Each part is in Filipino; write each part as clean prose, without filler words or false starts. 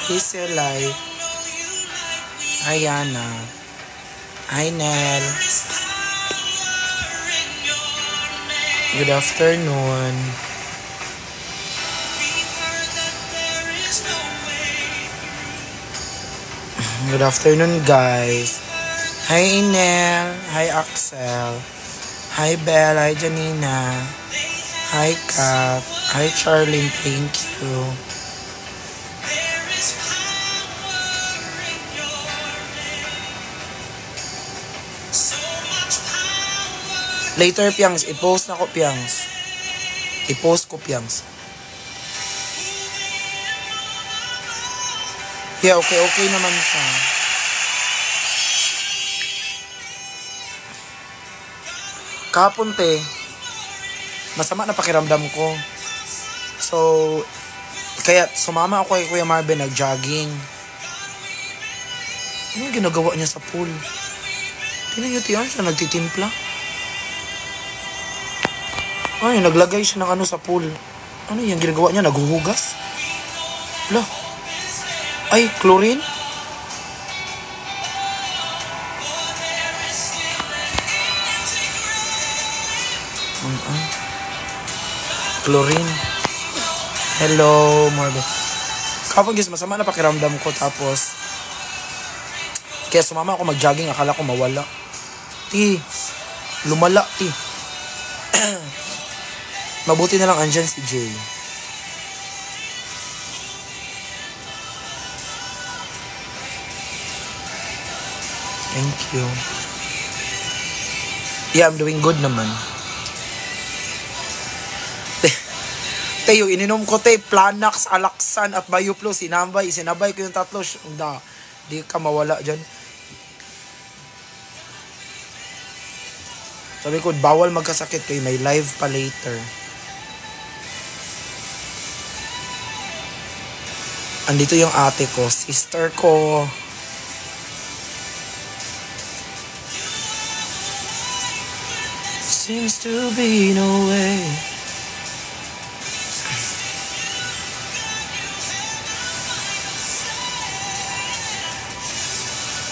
Hey Selay. Hi Yana. Hi Nel. Good afternoon. Good afternoon guys. Hi Inel. Hi Axel. Hi Belle. Hi Janina. Hi Kat. Hi Charlene. Thank you. Later, Piangs. I-post na ko, Piangs. I-post ko, Piangs. Yeah, okay naman siya. Kahapon, te. Masama na pakiramdam ko. So, kaya sumama ako kay Kuya Marvin, nag-jogging. Ano ginagawa niya sa pool? Tingnan niyo, tiyan siya, nagtitimpla. Ay, naglagay siya ng ano sa pool. Ano yung ginagawa niya? Naghuhugas? Wala. Ay, chlorine? Chlorine. Hello, Marvin. Kapag guys, masama na pakiramdam ko. Tapos, kaya sumama ako mag-jogging. Akala ko mawala. Ti, lumala, ti. Mabuti na lang andyan si Jay. Thank you. Yeah, I'm doing good naman. Teo, ininom ko Planax, Alaxan at Bayuplo. Sinabay ko yung tatlo. Di ka mawala dyan. Sabi ko, bawal magkasakit kayo. May live pa later. Andito yung ate ko, sister ko. Seems to be no way.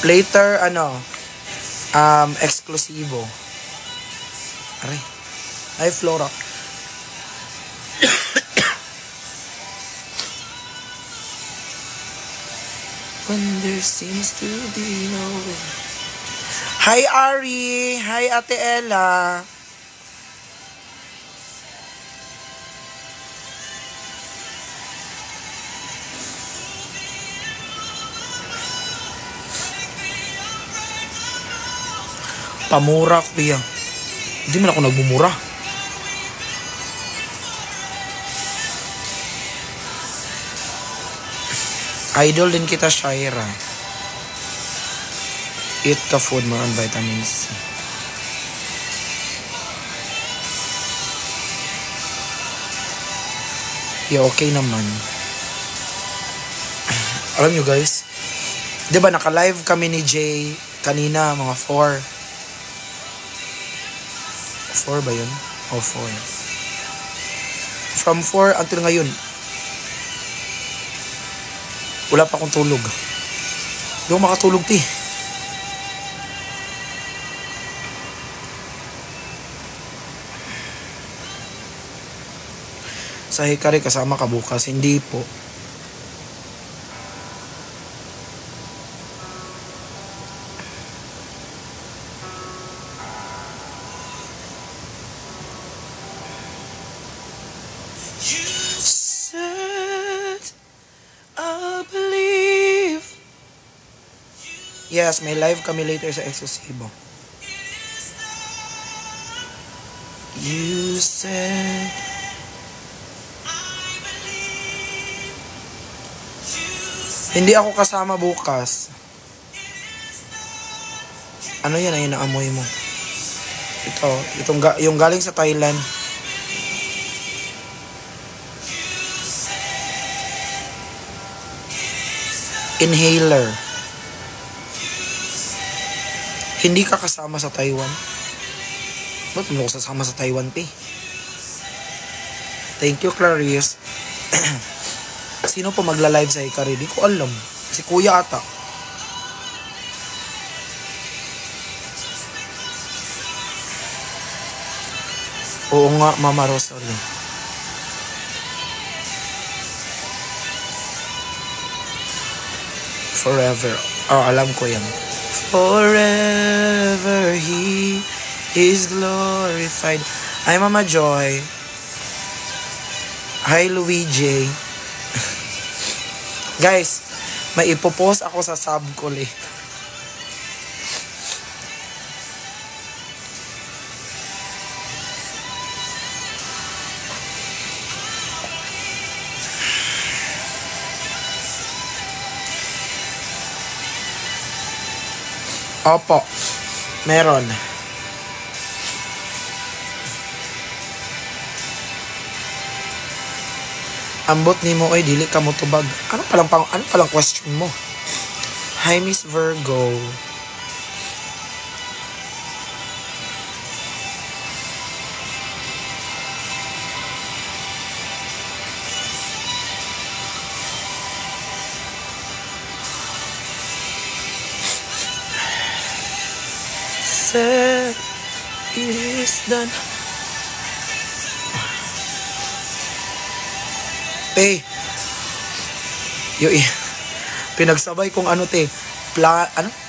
Later, eksklusibo. Aray. Ay, Flora. When there seems to be no way. Hi, Ari. Hi, Ate Ella. Pamura, kuya. Hindi man ako nagbumura. Idol din kita, Shaira. Eat ka food, mga vitamins. Yeah, okay naman. Alam nyo guys, di ba naka-live kami ni Jay kanina, mga 4. 4 ba yun? O 4. From 4 until ngayon, wala pa akong tulog. Hindi ako makatulog, ti. Sa Hikari, kasama ka bukas? Hindi po. Yes, may live kami later sa Eksklusibo. You said hindi ako kasama bukas. Ano yan ay naamoy mo? Yung galing sa Thailand. Inhaler. Hindi ka kasama sa Taiwan? Ba't mo ko sasama sa Taiwan, pe? Thank you, Clarice. Sino po magla-live sa Hikari? Di ko alam. Si Kuya ata. Oo nga, Mama Rosalie. Forever. Oh, alam ko yan. Forever He is glorified. Hi, Mama Joy. Hi, Luigi. Guys, may ipopost ako sa subcall eh. Opo, meron. Ambot ni mo oy dili ka mo tubag. Ano palang question mo? Hi Miss Virgo. Said it is done. Pinagsabay kong ano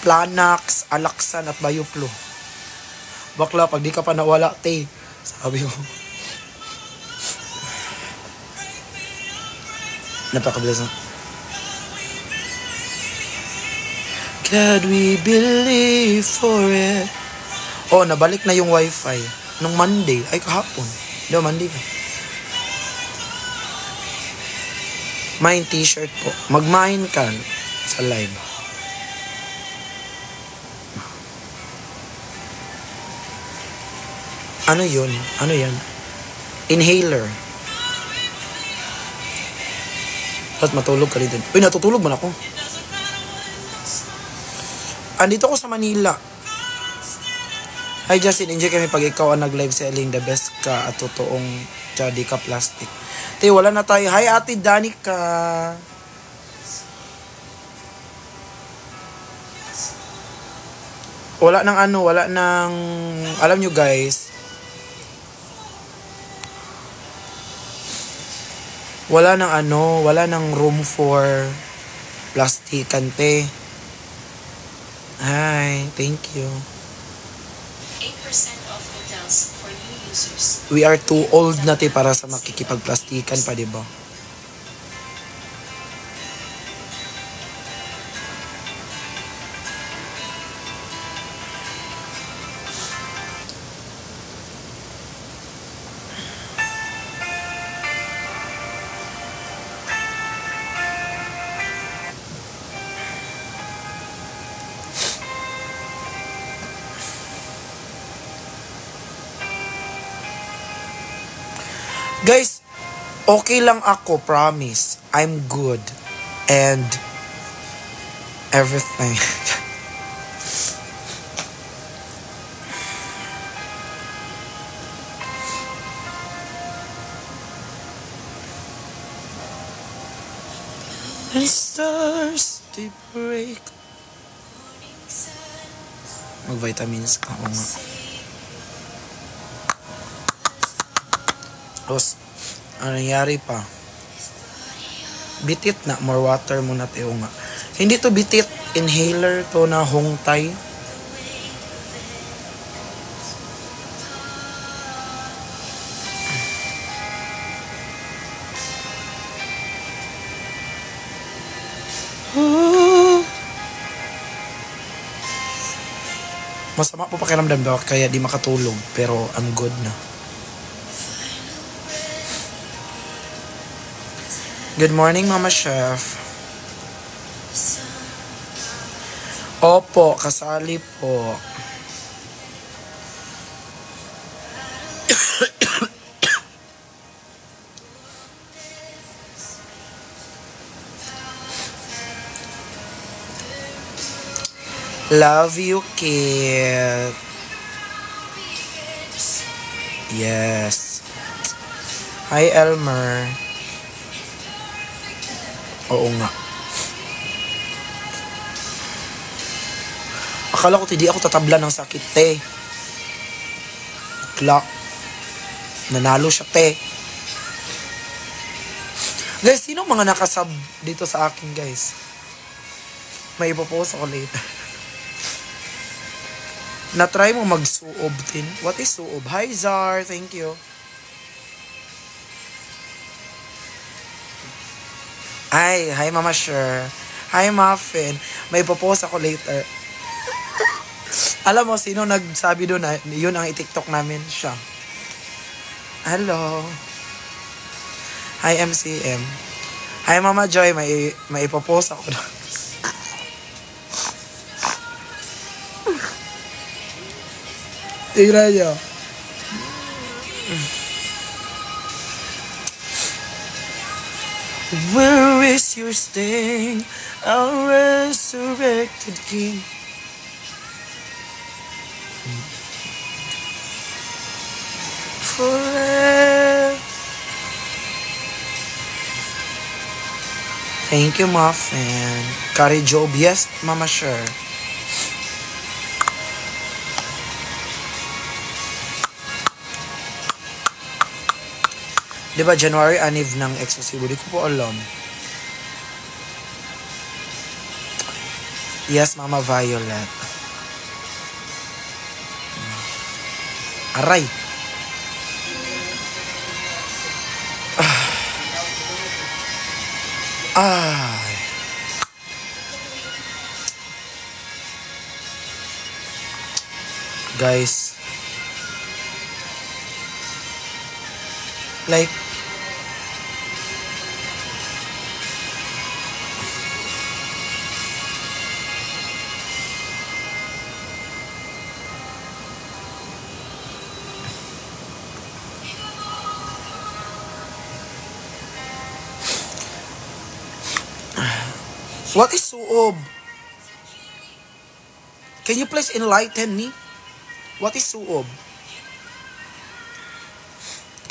Planax, Alaksan at Bayuplo. Bakla, pag di ka pa nawala, sabi ko. Napakabilis na. God, we believe for it. Oh, nabalik na yung wifi. Nung Monday, ay kahapon. Di ba, Monday ka? Mine t-shirt po. Mag-mine ka sa live. Ano yun? Ano yan? Inhaler. At matulog ka rin. Uy, natutulog man ako. Andito ko sa Manila. Hi Justin, enjoy kami pag ikaw ang nag-live selling. The best ka at totoong di ka plastic. Wala na tayo. Hi Ate Danica. Wala nang alam nyo guys. Wala nang room for plastikan te. Hi, thank you. 8% off hotels for new users. We are too old na para sa makikipagplastikan pa, diba? Guys, okay lang ako, promise. I'm good. And everything. And stars, they break. Mag-vitamins ka, oo nga. Tapos, ano nangyari pa? Bitit na, more water muna tayo nga. Hindi to bitit, inhaler to na hongtay. Masama po pakiramdam daw kaya di makatulog, pero I'm good na. Good morning, Mama Chef. Opo, kasali po. Love you, kid. Yes. Hi, Elmer. Oo nga. Akala ko hindi ako tatabla ng sakit, te. Bakla. Nanalo siya, te. Guys, sino mga nakasub dito sa akin, guys? May ipopost ako later. Na-try mo mag-suob din. What is suob? Hi, Zar. Thank you. Hi, Mama Sher. Hi, Muffin. May ipopost ako later. Alam mo, sino nagsabi doon na yun ang i-tiktok namin? Siya. Hello. Hi, MCM. Hi, Mama Joy. May ipopost ako doon. Tignan nyo. Where is your sting, our resurrected King? Forever. Thank you, Muffin. Kari Job, yes, Mama Sure. Diba January Aniv ng Exclusivo? Di ko po alam. Yes, Mama Violet. Aray. Ay. Guys. Like, what is suob? Can you please enlighten me? What is suob?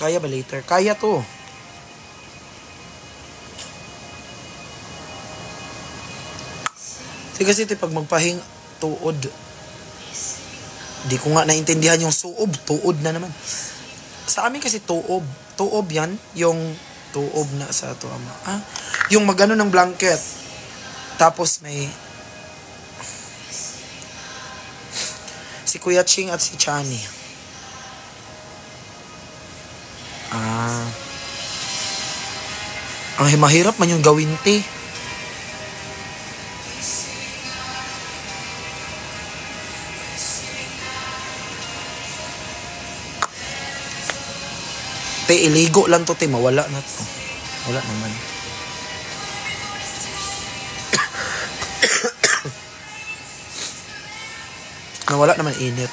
Kaya ba later? Kaya to. Kasi pag magpahing tuod, di ko nga naintindihan yung suob. Tuod na naman. Sa amin kasi tuob. Tuob yan. Yung tuob na sa to ama. Ah, yung magano ng blanket. Tapos may si Kuya Ching at si Chani. Ah. Ang mahirap man yung gawin, te. Te, iligo lang to, te. Mawala na to. Wala naman. Nawala naman init.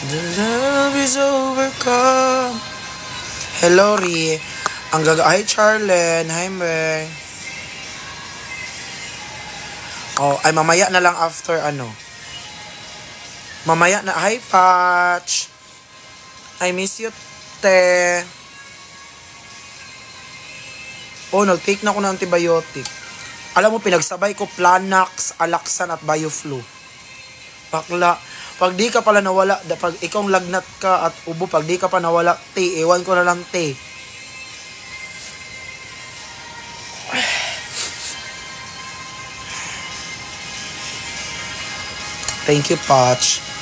The love is overcome. Hello, Ri. Ang gaga. Hi, Charlen. Hi, Mer. Oh, ay mamaya na lang after ano. Mamaya na. Hi, Patch. I miss you, te. Oh, nag-take na ako ng antibiotic. Alam mo, pinagsabay ko Planax, Alaxan at Bioflu. Bakla. Pag di ka pala nawala, pag ikaw lagnat ka at ubo, pag di ka pa nawala, te, ewan ko na lang, te. Thank you, Patch.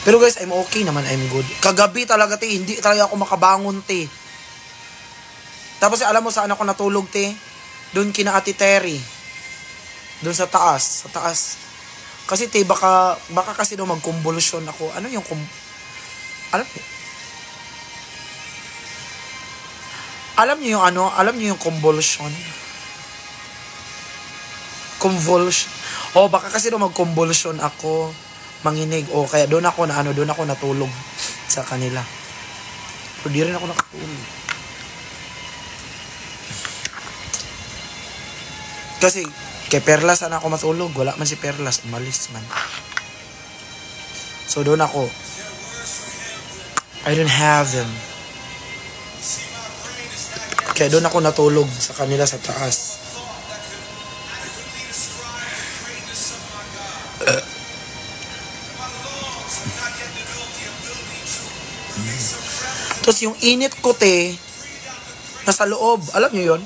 Pero guys, I'm okay naman. I'm good. Kagabi talaga, te. Hindi talaga ako makabangon, te. Tapos alam mo saan ako natulog, te? Doon kina Ate Terry. Doon sa taas. Sa taas. Kasi, te, baka kasi daw mag-convulsion ako. Ano yung alam niyo yung ano? Alam niyo yung convulsion? Convulsion. Oh, baka kasi daw mag-convulsion ako. Manginig. O, kaya doon ako natulog sa kanila. Pero di rin ako nakatulog. Kasi, kay Perlas na ako matulog. Wala man si Perlas. Umalis man. So, doon ako. I don't have them. Kaya doon ako natulog sa kanila sa taas. Tapos yung init ko, te, nasa loob. Alam nyo yun?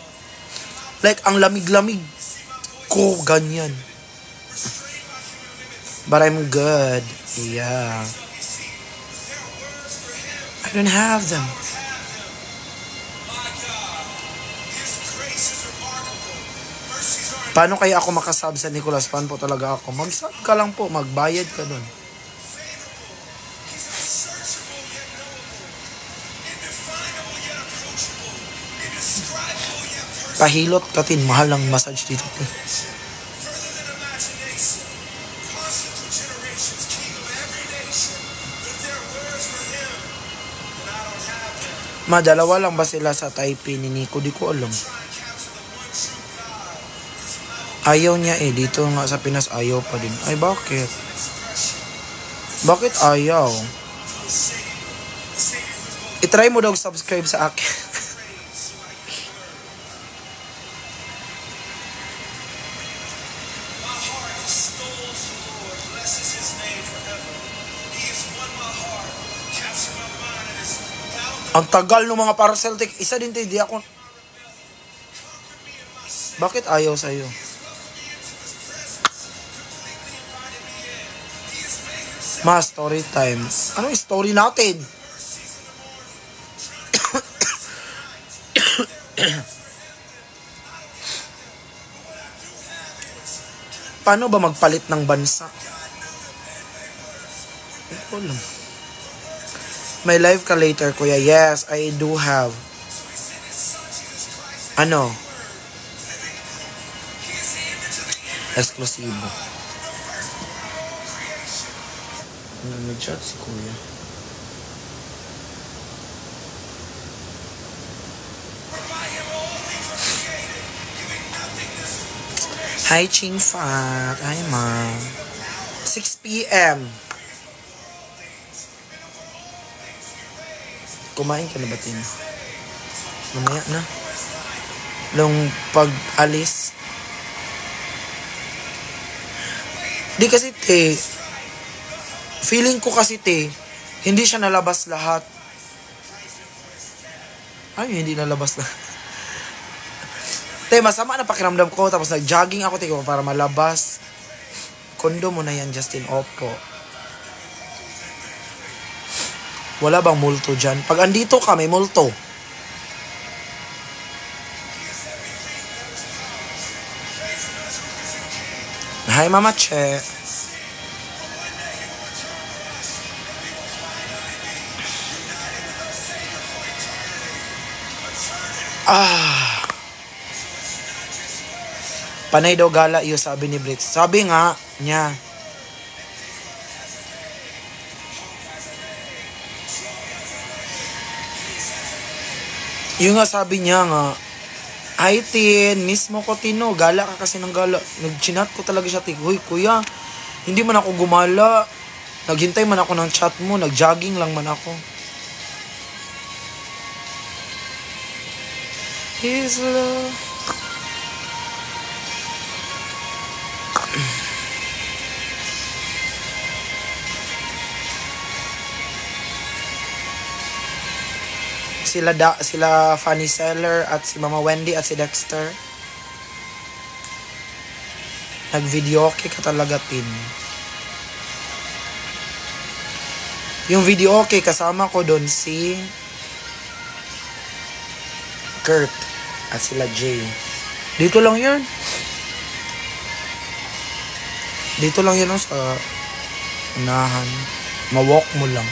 Like, ang lamig-lamig ko, ganyan. But I'm good. Yeah. I don't have them. Paano kaya ako makasub sa Nicolas? Paano po talaga ako? Mag-sub ka lang po. Magbayad ka dun. Pahilot ka tin. Mahal ang massage dito. Dalawa lang ba sila sa Taipei ni Nico? Di ko alam. Ayaw niya eh. Dito nga sa Pinas ayaw pa din. Ay, bakit? Bakit ayaw? I-try mo daw subscribe sa akin. Ang tagal ng mga para Celtic. Isa din tayo, di ako. Bakit ayaw sa'yo? Story time. Anong story natin? Paano ba magpalit ng bansa? Ito lang. May live ka later, kuya. Yes, I do have. Ano? Eksklusibo. Nag-chat si kuya. Hi, Ching Fat. Hi, ma'am. 6 p.m. Kumain ka na ba, Tim? Mamaya na. Nung pag-alis. Di kasi, te. Feeling ko kasi, te, hindi siya nalabas lahat. Ay, hindi nalabas na. Te, masama na pakiramdam ko. Tapos nag-jogging ako, te, para malabas. Kondo mo na yan, Justin. Opo. Wala bang multo dyan? Pag andito ka, may multo. Hi, Mama Che. Panay daw gala iyo, sabi ni Brix. Sabi nga niya. Yung nga sabi niya nga, ay Tin, mismo ko Tino, gala ka kasi ng gala. Nag-chinat ko talaga siya, Huy, kuya, hindi man ako gumala. Naghintay man ako ng chat mo, nag-jogging lang man ako. His love. Sila Fanny Seller at si Mama Wendy at si Dexter. Nag-video okay ka talaga, Tin. Yung video okay, kasama ko doon si Kurt at sila Jay. Dito lang yun. Dito lang yun sa unahan. Ma-walk mo lang.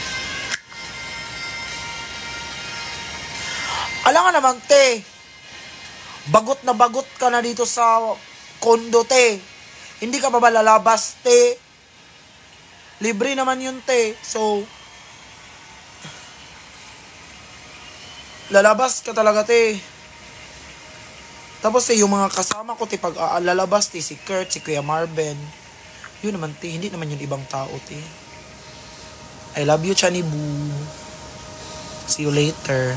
Alam nga naman, te. Bagot na bagot ka na dito sa kondo, te. Hindi ka pa ba lalabas, te? Libre naman yun, te. So, lalabas ka talaga, te. Tapos yung mga kasama ko, pag lalabas, si Kurt, si Kuya Marvin. Yun naman, hindi naman yung ibang tao, I love you, Chani Boo. See you later.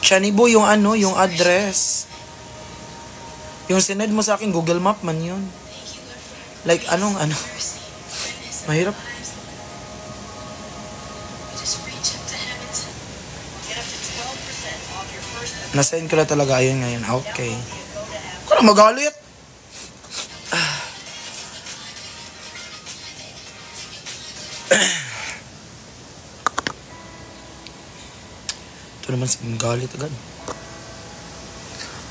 Chani Boo, yung yung address. Yung sinend mo sa akin, Google Map man yun. Like, mahirap. Nasend ko na talaga ayun ngayon. Okay. Ako na magalit. Ito naman galit agad.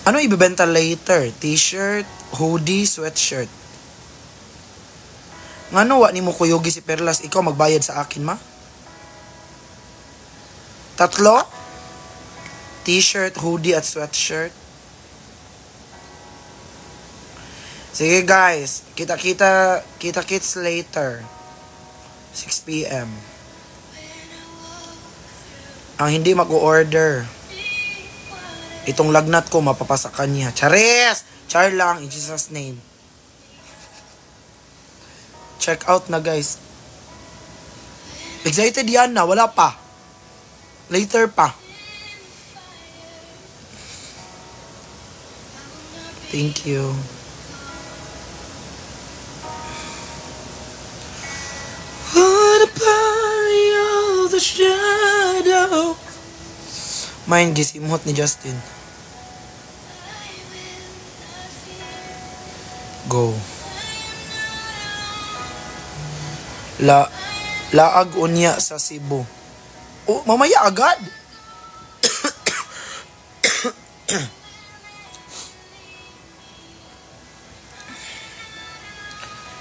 Ano ibebenta later? T-shirt, hoodie, sweatshirt. Ngano wa ni mo kuyugi si Perlas, ikaw magbayad sa akin, ma? 3? T-shirt, hoodie, at sweatshirt. Sige guys, kita-kits later. 6 p.m. Ang hindi mag-order, itong lagnat ko mapapasa kanya. Charis! Char lang, in Jesus' name. Check out na guys. Excited yan na, wala pa. Later pa. Thank you. What about all the shadow? Main gisimhot ni Justin. Go. Laag unya sa Cebu. Oh, mamaya agad.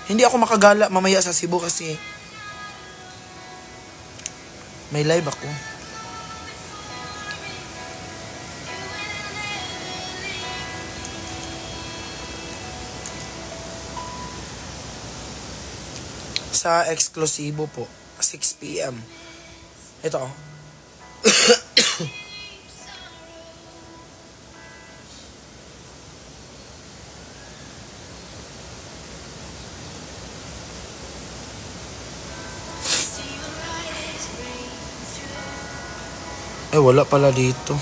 Hindi ako makagala mamaya sa Cebu kasi may live ako. Sa eksklusibo po, 6 p.m. Ito. Wala pala dito.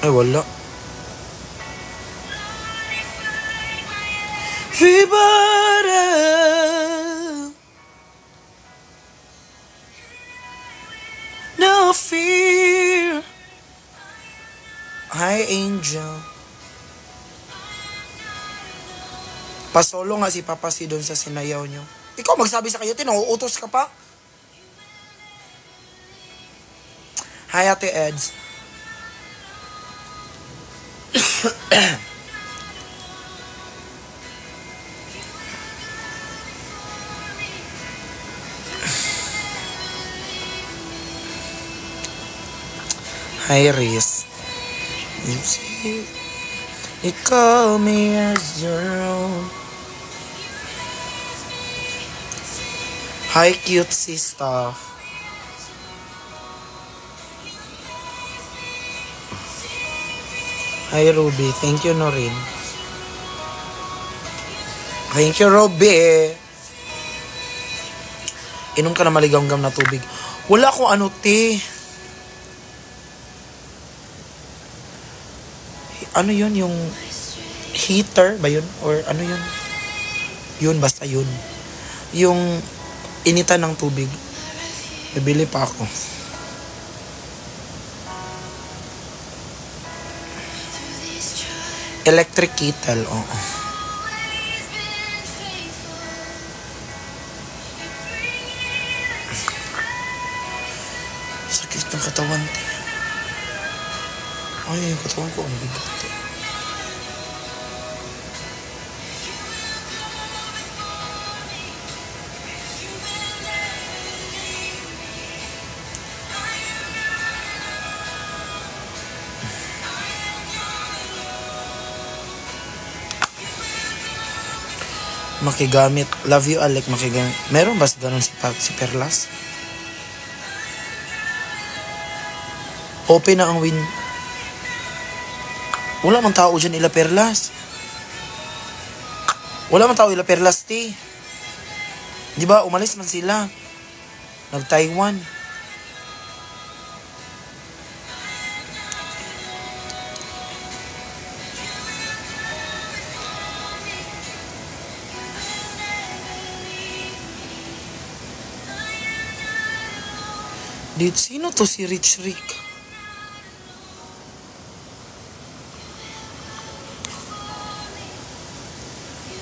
Wala. Everybody. No fear. Hi, Angel. Pasolo nga si Papa si doon sa sinayaw nyo. Ikaw magsabi sa kayo, utos ka pa? Hi, Ate Eds. Hi, Riz. You call me as your own. Hi, cutesy stuff. Hi, Ruby. Thank you, Norin. Thank you, Ruby. Inom ka na maligamgam na tubig. Wala akong ano, te. Ano yun? Yung heater ba yun? Or ano yun? Yun, basta yun. Yung initan ng tubig. Bibili pa ako. Electric kettle, oo. Sakit ng katawan. Ay, yung katawan ko, ang bigat. makigamit. Love you, Alec, makigamit. Meron ba ganun si Perlas? Open na ang win. Wala mang tao dyan ila Perlas. Wala mang tao ila Perlas, ti. Di ba, umalis man sila. Nag-Taiwan. Dito, sino to si Rich Rick?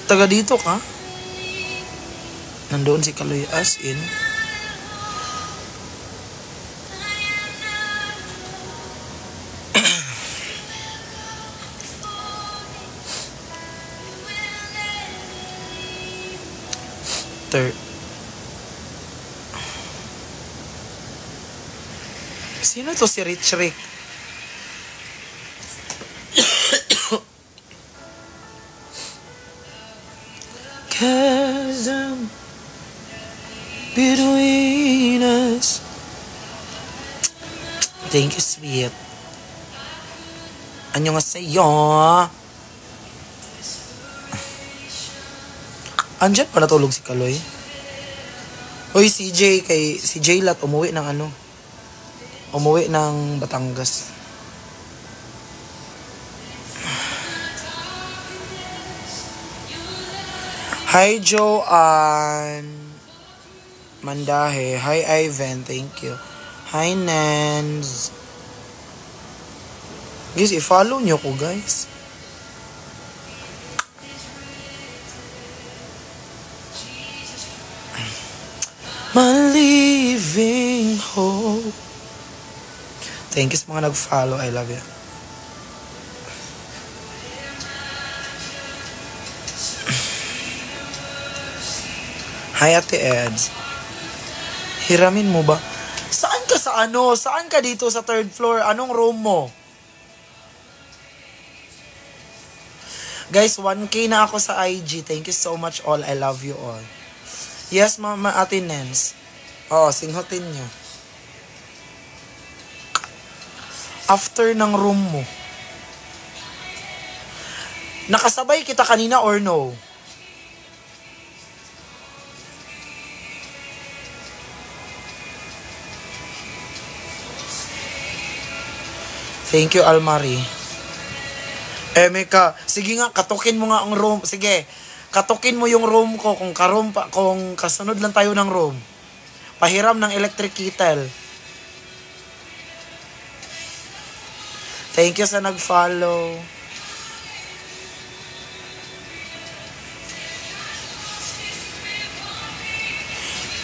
Taga dito ka? Nandoon si Kaloy as in. Sino to si Rich Rick? Cause I'm between us. Thank you, sweet. Annyeonghaseyo. Andyan pa natulog si Kaloy. Hoy, si J Lat umuwi ng ano? Umuwi ng Batangas. Hi, Joanne Mandahe. Hi, Ivan. Thank you. Hi, Nans. Guys, i-follow nyo ko, guys. My living hope. Thank you sa mga nag-follow. I love you. Hi, Ate Eds. Hiramin mo ba? Saan ka sa ano? Saan ka dito sa third floor? Anong room mo? Guys, 1K na ako sa IG. Thank you so much all. I love you all. Yes, Mama Ate Nens. Oo, singhotin nyo. After ng room mo. Nakasabay kita kanina or no? Thank you, Almari. Meka, sige nga, katukin mo nga ang room. Sige, katukin mo yung room ko kung kasunod lang tayo ng room. Pahiram ng electric kettle. Thank you sa nag-follow.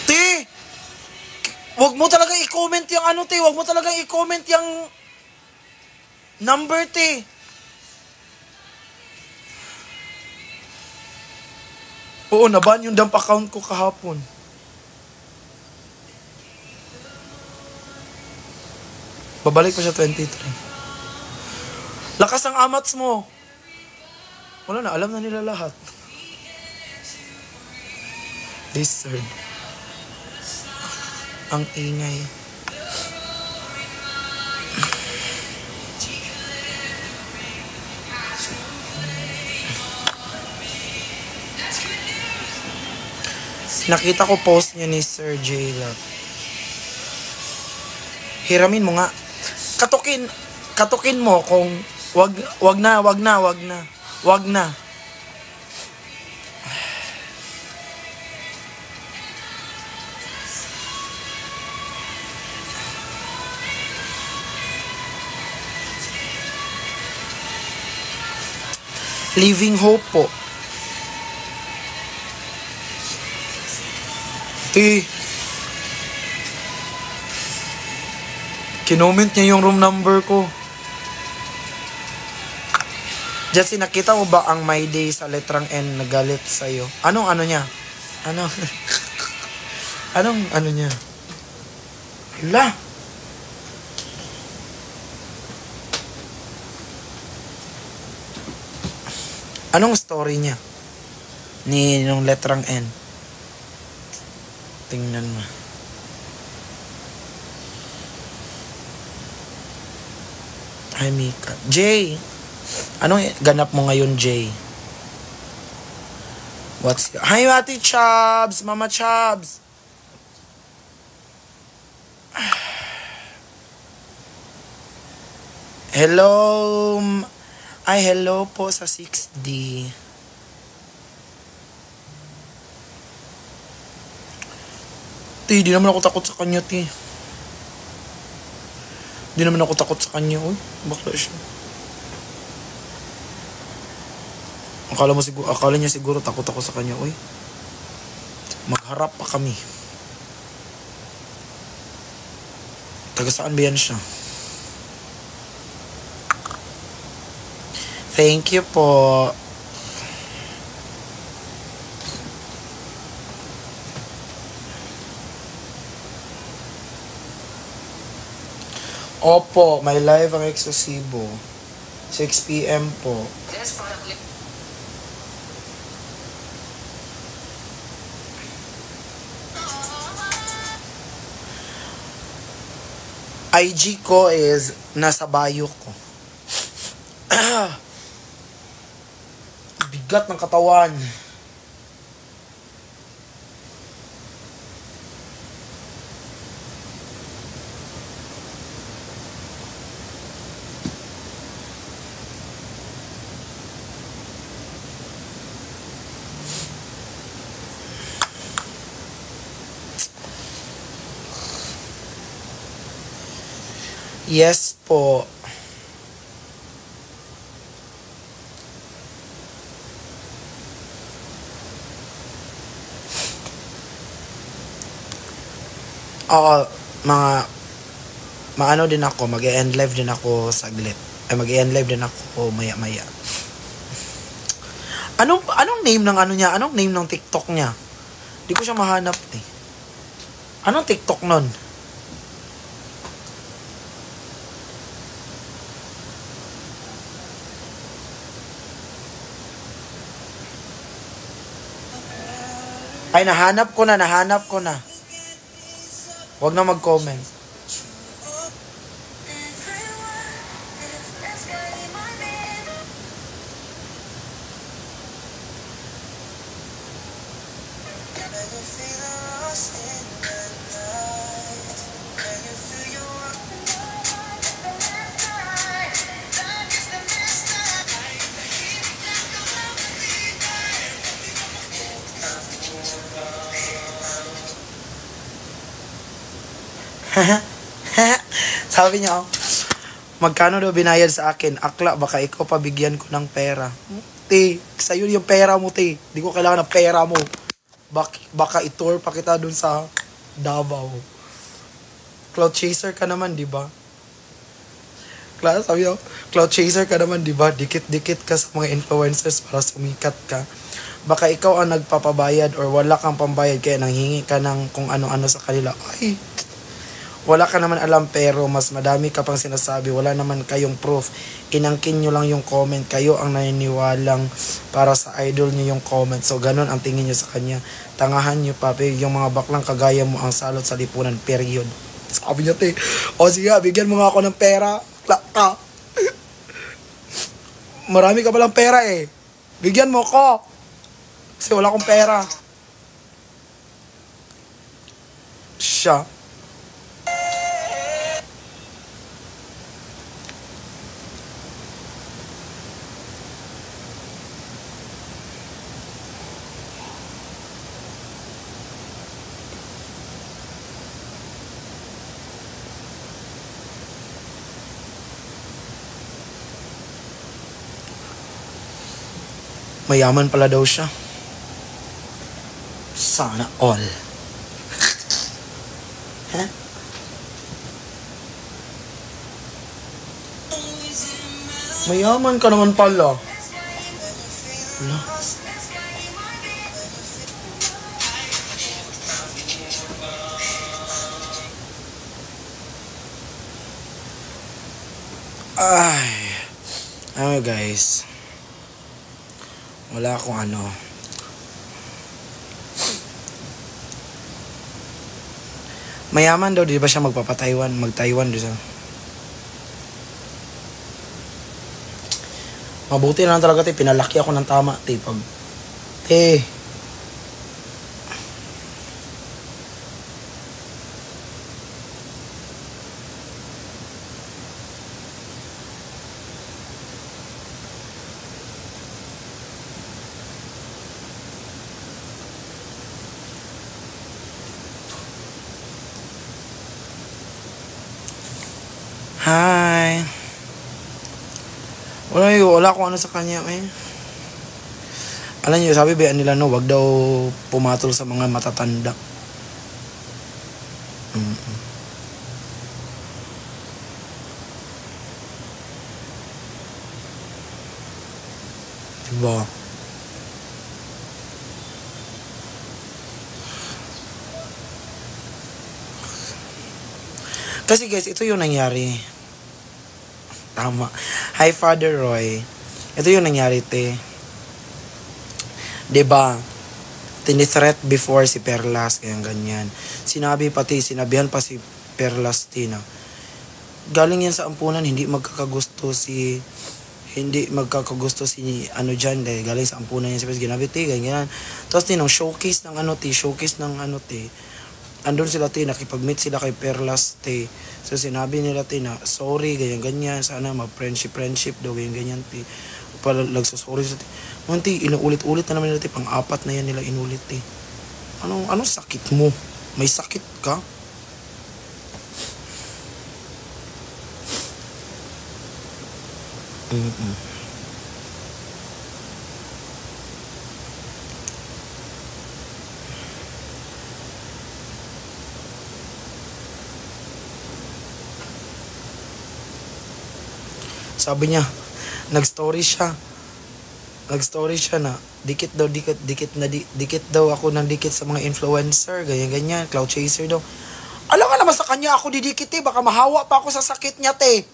Ti! Wag mo talaga i-comment yung ano, ti. Wag mo talaga i-comment yung number, ti. Oo, naban yung dump account ko kahapon. Babalik pa siya 23. Lakas ang amats mo. Wala na, alam na nila lahat. Lizard. Ang ingay. Nakita ko post niya ni Sir J Love. Hiramin mo nga. Katukin mo kung wag na. Living hope po. Kinoment niya yung room number ko. Jesse, nakita mo ba ang My Day sa letrang N nagalit sa'yo? Anong ano niya? Anong ano niya? Hala! Anong story niya? Ni nung letrang N. Tingnan mo. Hi, Mika. Jay! Anong ganap mo ngayon, Jay? Hi, Ate Chubbs! Mama Chubbs! Hello! Ay, hello po sa 6D. Di naman ako takot sa kanya, ti. Di naman ako takot sa kanya, uy. Bakla siya. Akala niya siguro takot ako sa kanya, uy. Magharap pa kami. Taga saan ba yan siya? Thank you po. Opo, may live ang eksklusibo. 6 PM po. IG ko is nasa bio ko. Bigat ng katawan. Yes po. Oo, maano din ako, mag-e-end live din ako saglit. Ay, mag-e-end live din ako maya-maya. Anong name ng ano niya? Anong name ng TikTok niya? Di ko siya mahanap eh. Anong TikTok nun? Ay, nahanap ko na. Huwag na mag-comment. Sabi niya, oh, magkano daw binayad sa akin? Akla, baka ikaw pabigyan ko ng pera. Te, sa'yo yung pera mo, te. Di ko kailangan ng pera mo. Baka itour pa kita dun sa Davao. Cloud chaser ka naman, di ba? Sabi niya, cloud chaser ka naman, di ba? Dikit-dikit ka sa mga influencers para sumikat ka. Baka ikaw ang nagpapabayad or wala kang pambayad kaya nanghingi ka ng kung ano-ano sa kanila. Ay, wala ka naman alam pero mas madami ka pang sinasabi. Wala naman kayong proof. Inangkin nyo lang yung comment. Kayo ang naniniwalang para sa idol nyo yung comment. So, ganun ang tingin nyo sa kanya. Tangahan nyo, papi. Yung mga baklang kagaya mo ang salot sa lipunan. Period. Sabi niya, te. O sige, bigyan mo nga ako ng pera. Ka. Marami ka palang pera eh. Bigyan mo ko. Kasi wala akong pera. Siya. Mayaman pala daw siya. Sana all. Huh? Mayaman ka naman pala. Wala. Ay. Guys. Wala akong ano. Mayaman daw, di ba siya magpapataiwan, mag-Taiwan doon sa... Mabuti na lang talaga, te. Pinalaki ako ng tama, te. Pag... Te. Hi. Wala akong ano sa kanya, eh. Alam niyo, sabi ba nila, no, wag daw pumatol sa mga matatanda. Diba? Kasi guys, ito yung nangyari. Tama. Hi, Father Roy. Ito yung nangyari, te. Diba? Tinithreat before si Perlas, kaya ganyan. Sinabihan pa si Perlas, Tina. Galing yan sa ampunan, hindi magkakagusto si ano dyan, dahil galing sa ampunan yan si Perlas, ginabi, te, ganyan. Tapos, tinong showcase ng ano, te. Andun sila, te, nakipag-meet sila kay Perlas, te. So, sinabi nila, te, na, sorry, ganyan, sana mag-friendship daw, ganyan, te. Pala, sorry sa te. Te, inuulit-ulit na naman nila, te, pang-apat na yan nila inulit, te. Anong sakit mo? May sakit ka? Sabi niya, nag-story siya na dikit daw ako ng dikit sa mga influencer, ganyan, cloud chaser daw. Alam nga naman sa kanya ako didikit, eh, baka mahawa pa ako sa sakit niya, te.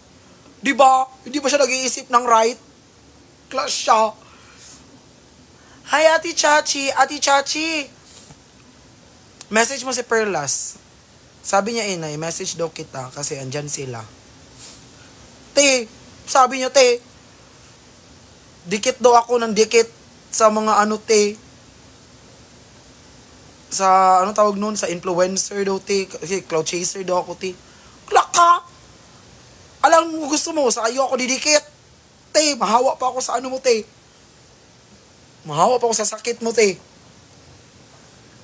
Di ba? Hindi ba siya nag-iisip ng right? Class siya. Hi, Ate Chachi. Message mo si Perlas. Sabi niya, inay, message daw kita kasi andyan sila. Te, sabi niya, te, dikit daw ako ng dikit sa mga ano, te. Sa, ano tawag nun, sa influencer daw, te. Kasi cloud chaser daw ako, te. Klaka! Alam mo, gusto mo, sa iyo ako didikit. Te, mahawa pa ako sa ano mo, te. Mahawa pa ako sa sakit mo, te.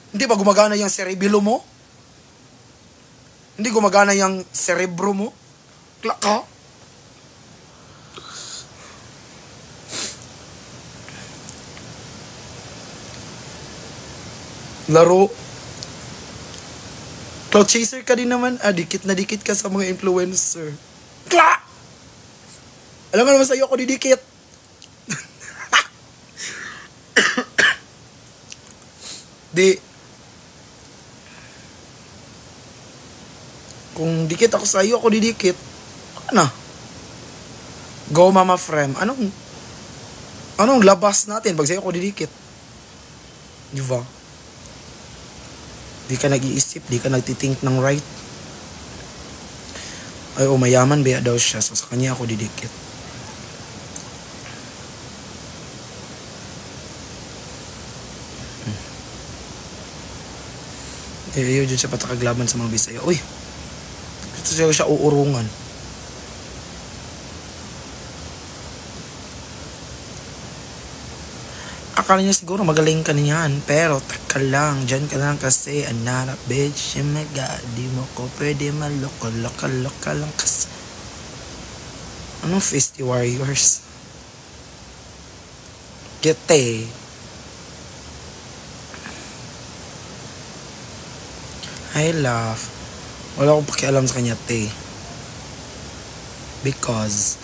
Hindi ba gumagana yung cerebelo mo? Hindi gumagana yung cerebro mo? Klaka! Laro. Cloud chaser ka din naman. Dikit na dikit ka sa mga influencer. Kla! Alam mo naman sa'yo ako didikit. Di. Kung dikit ako sa'yo, ako didikit. Ano? Go, Mama Frem. Anong labas natin pag sa'yo ako didikit? Diba? Di ka nag-iisip, di ka nagtitink ng right. Ay, mayaman ba daw siya, so sa kanya ako didikit. Yun siya patakaglaban sa mga Bisaya. Uy, gusto siya uurungan. Akala niya siguro magaling ka niyan, pero taka lang, dyan ka lang kasi another bitch, oh my god, di mo ko pwede maloko lang kasi. Anong Fisty Warriors? Gete. I love. Wala akong pakialam sa kanya, te. Because,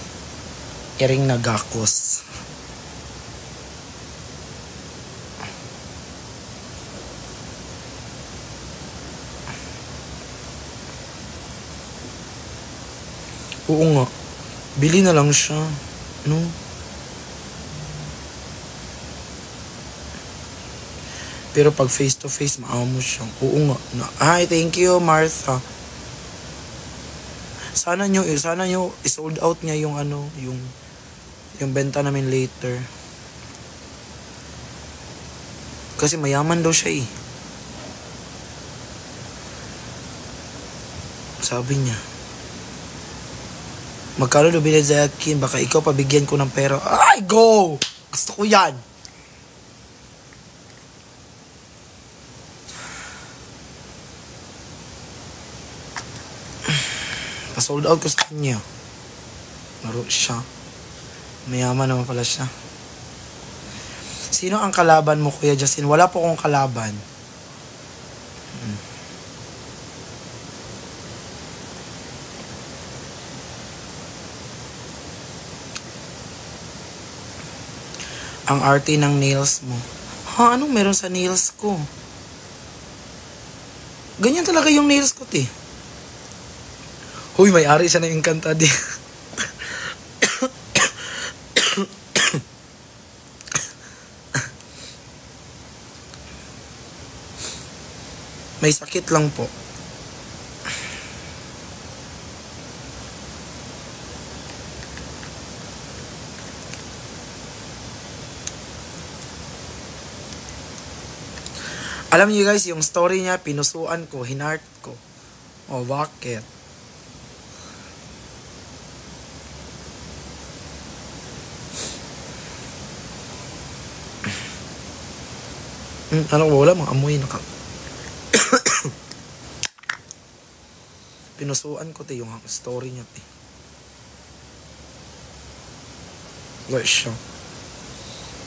iring nagakos. Oo nga. Bili na lang siya. No? Pero pag face to face, maamo siya. Oo nga. Hi, thank you, Martha. Sana nyo i-sold out niya yung yung benta namin later. Kasi mayaman daw siya eh. Sabi niya. Magkano daw bilid sa akin? Baka ikaw pabigyan ko ng pera. Ay, go! Gusto ko yan. Pa-sold out ko sa kanya. Laro siya. Mayaman naman pala siya. Sino ang kalaban mo, Kuya Justin? Wala po akong kalaban. Ang arte ng nails mo. Ha? Anong meron sa nails ko? Ganyan talaga yung nails ko, te. Huy, may-ari siya ng Encantadi. May sakit lang po. Alam niyo guys, yung story niya, pinusuan ko, hinart ko. Oh, bakit? Ano ko, wala, mga amoy naka... Pinusuan ko, te, yung story niya, te. Wala siya.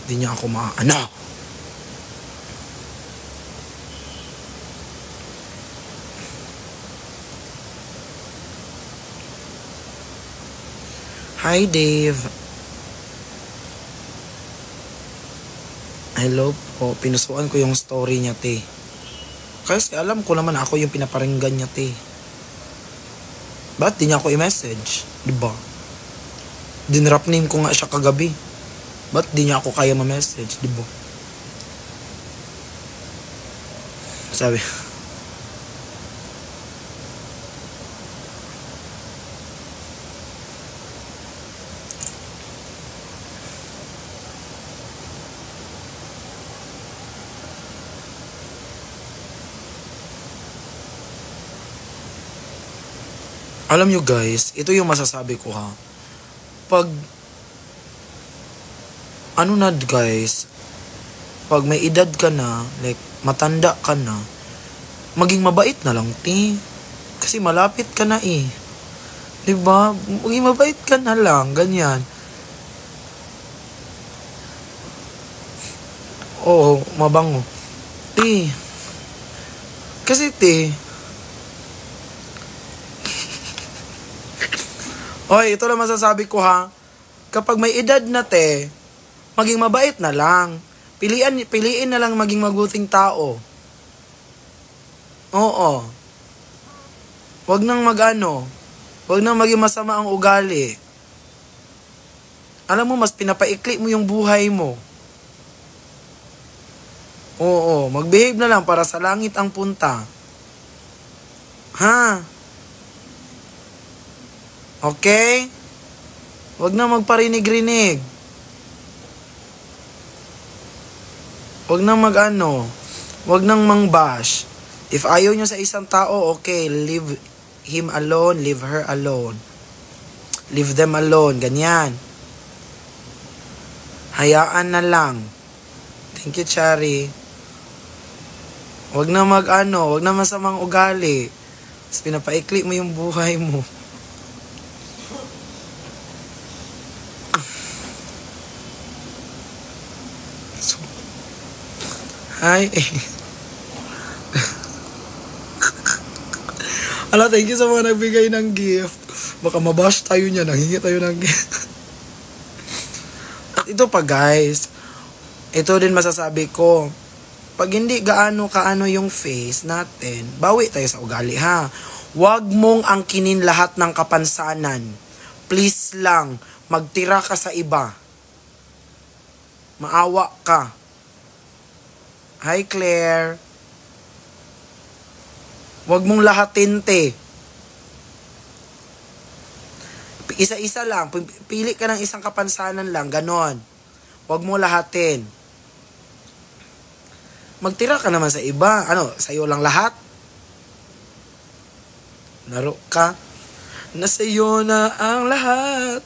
Hindi niya ako ano? Hi, Dave. Hello po. Pinusuan ko yung story niya, te. Kasi alam ko naman ako yung pinaparinggan niya, te. Ba't di niya ako i-message? Diba? Dinrap name ko nga siya kagabi. Ba't di niya ako kaya ma-message? Diba? Sabi. Alam nyo guys, ito yung masasabi ko ha. Pag, ano na guys, pag may edad ka na, like, matanda ka na, maging mabait na lang, te. Kasi malapit ka na eh. Diba? Maging mabait ka na lang, ganyan. Oo, mabango. Te. Kasi te, Hoy, ito lang masasabi ko ha. Kapag may edad na te, maging mabait na lang. Piliin na lang maging mabuting tao. Oo. Wag nang wag nang maging masama ang ugali. Alam mo, mas pinapaikli mo yung buhay mo. Oo, magbehave na lang para sa langit ang punta. Ha? Okay? Huwag na magparinig-rinig. Huwag nang huwag nang mangbash. If ayaw nyo sa isang tao, okay, leave him alone, leave her alone. Leave them alone, ganyan. Hayaan na lang. Thank you, Chari. Huwag na huwag na masamang ugali. Tapos pinapaikli mo yung buhay mo. Hi. Ala, thank you sa mga nagbigay ng gift. Baka mabash tayo niya, nanghingi tayo ng gift. At ito pa guys, ito din masasabi ko. Pag hindi kaano yung face natin, bawi tayo sa ugali ha. Huwag mong angkinin lahat ng kapansanan. Please lang, magtira ka sa iba. Maawa ka. Hi, Claire. Huwag mong lahatin, te. Isa-isa lang. Pili ka ng isang kapansanan lang. Ganon. Huwag mo lahatin. Magtira ka naman sa iba. Ano, sa'yo lang lahat? Laro ka. Nasa'yo na ang lahat.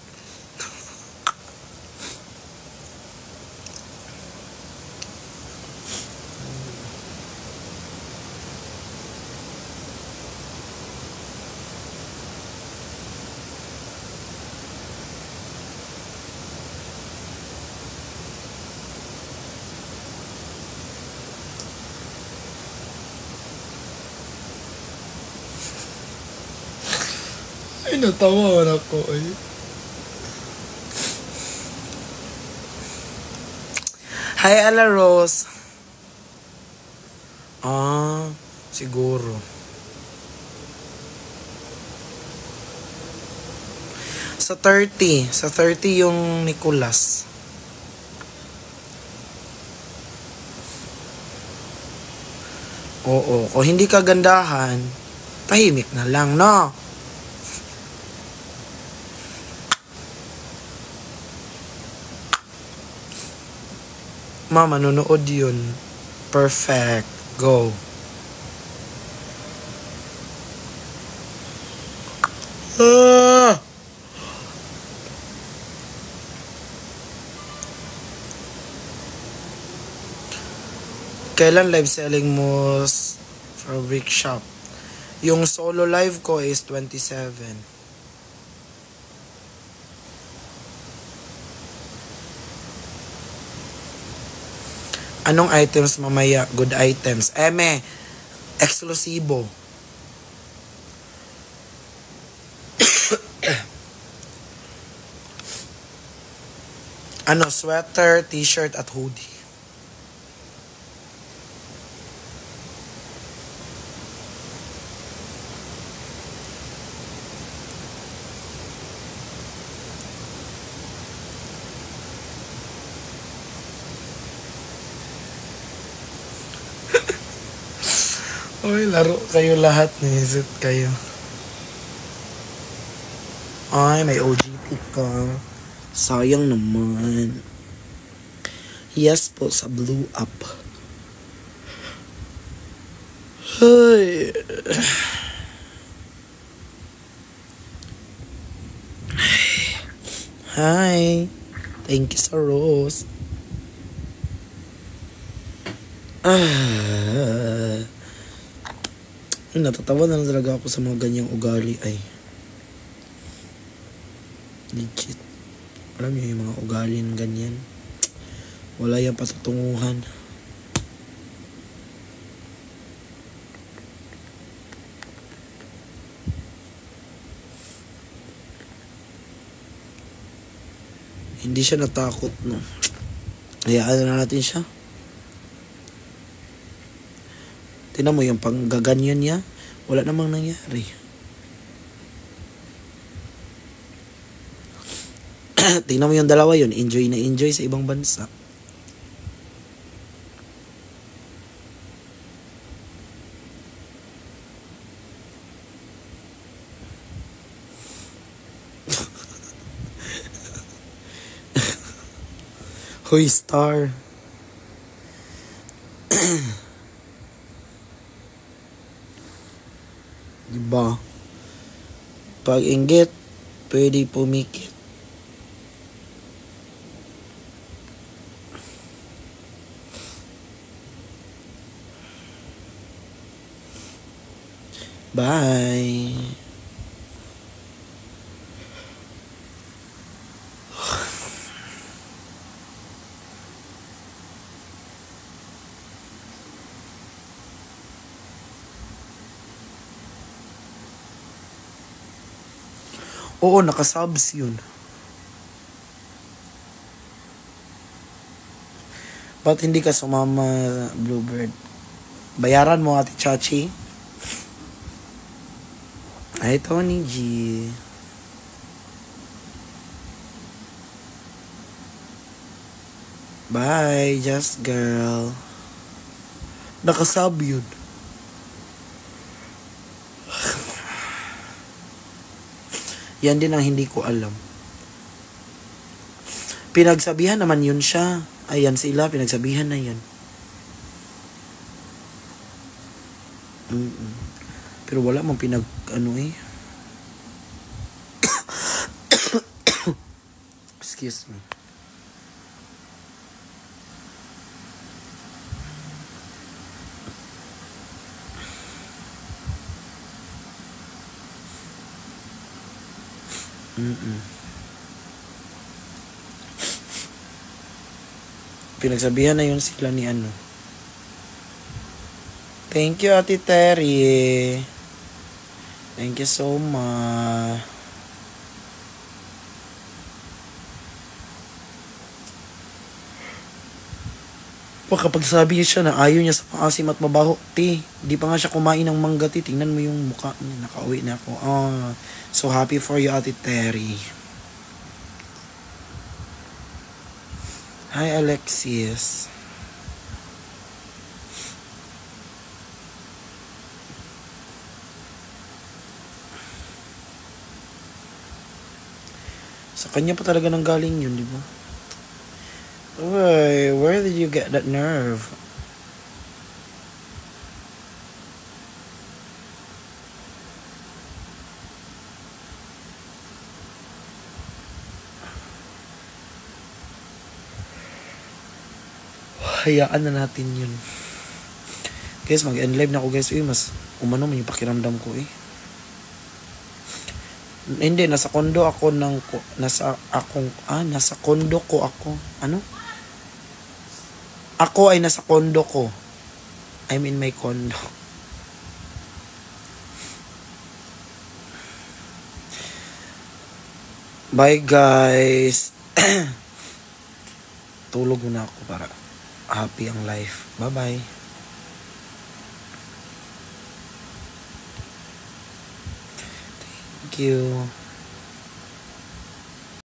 Ay, natawa ako. Ay. Hi, Ala Rose. Siguro. Sa 30 yung Nicolas. Oo, kung hindi ka gandahan, tahimik na lang, no? Mama, nanonood yun. Perfect. Go. Kailan live selling mo fabric shop? Yung solo live ko is 27. Anong items mamaya? Good items. Eksklusibo. Sweater, t-shirt, at hoodie. Uy, laro kayo lahat. Nisit kayo. Ay, may OGT ka. Sayang naman. Yes po, sa blue up. Ay. Hi. Thank you sa rose. Natatawa na lang talaga ako sa mga ganyang ugali ay. Legit. Alam niyo yung mga ugali ng ganyan. Wala yung patutunguhan. Hindi siya natakot, no? Hayaan na natin siya. Tingnan mo yung panggaganyan niya. Wala namang nangyari. Tingnan mo yung dalawa yun. Enjoy na enjoy sa ibang bansa. Hoy, star. Diba? Pag inggit, pwede pumikit. Bye. Oo, nakasubs yun. Ba't hindi ka sumama, Bluebird? Bayaran mo, Ate Chachi. Ay, Tony G. Bye, Just Girl. Nakasabi yun. Yan din ang hindi ko alam. Pinagsabihan naman yun siya. Ayan sila, pinagsabihan na yan. Pero wala mang excuse me. Pinagsabihan na yun sila ni ano. Thank you, Ate Terry. Thank you so much. Kapag sabi siya na ayaw niya sa maasim at mabaho, di pa nga siya kumain ng mangga, tingnan mo yung mukha niya, nakauwi na ako. So happy for you, Ate Terry. Hi, Alexis. Sa kanya pa talaga nang galing yun, di ba? Uy, where did you get that nerve? Hayaan na natin yun. Guys, mag-end live na ako guys. Mas umano man yung pakiramdam ko Hindi, nasa kondo ako nasa kondo ko ako. Ano? Ako ay nasa kondo ko. I'm in my condo. Bye guys. Tulog muna ako para happy ang life. Bye-bye. Thank you.